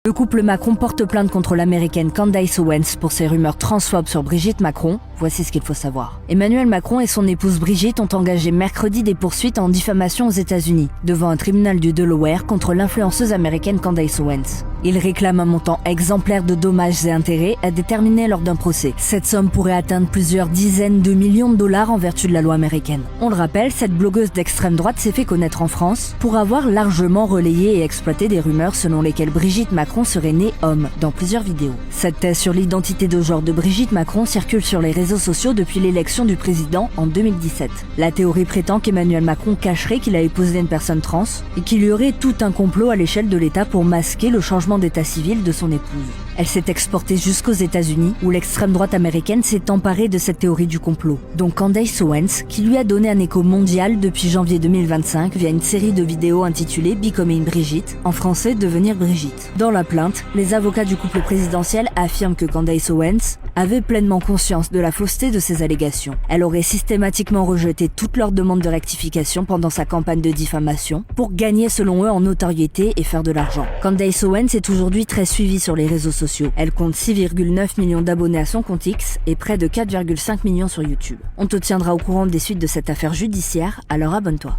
Le couple Macron porte plainte contre l'américaine Candace Owens pour ses rumeurs transphobes sur Brigitte Macron. Voici ce qu'il faut savoir. Emmanuel Macron et son épouse Brigitte ont engagé mercredi des poursuites en diffamation aux États-Unis, devant un tribunal du Delaware contre l'influenceuse américaine Candace Owens. Ils réclament un montant exemplaire de dommages et intérêts à déterminer lors d'un procès. Cette somme pourrait atteindre plusieurs dizaines de millions de dollars en vertu de la loi américaine. On le rappelle, cette blogueuse d'extrême droite s'est fait connaître en France pour avoir largement relayé et exploité des rumeurs selon lesquelles Brigitte Macron serait née homme dans plusieurs vidéos. Cette thèse sur l'identité de genre de Brigitte Macron circule sur les réseaux sociaux depuis l'élection du président en 2017. La théorie prétend qu'Emmanuel Macron cacherait qu'il a épousé une personne trans et qu'il y aurait tout un complot à l'échelle de l'État pour masquer le changement d'état civil de son épouse. Elle s'est exportée jusqu'aux États-Unis, où l'extrême droite américaine s'est emparée de cette théorie du complot. Donc Candace Owens, qui lui a donné un écho mondial depuis janvier 2025 via une série de vidéos intitulée Becoming Brigitte, en français devenir Brigitte. Dans la plainte, les avocats du couple présidentiel affirment que Candace Owens avait pleinement conscience de la fausseté de ces allégations. Elle aurait systématiquement rejeté toutes leurs demandes de rectification pendant sa campagne de diffamation pour gagner selon eux en notoriété et faire de l'argent. Candace Owens est aujourd'hui très suivie sur les réseaux sociaux. Elle compte 6,9 millions d'abonnés à son compte X et près de 4,5 millions sur YouTube. On te tiendra au courant des suites de cette affaire judiciaire, alors abonne-toi.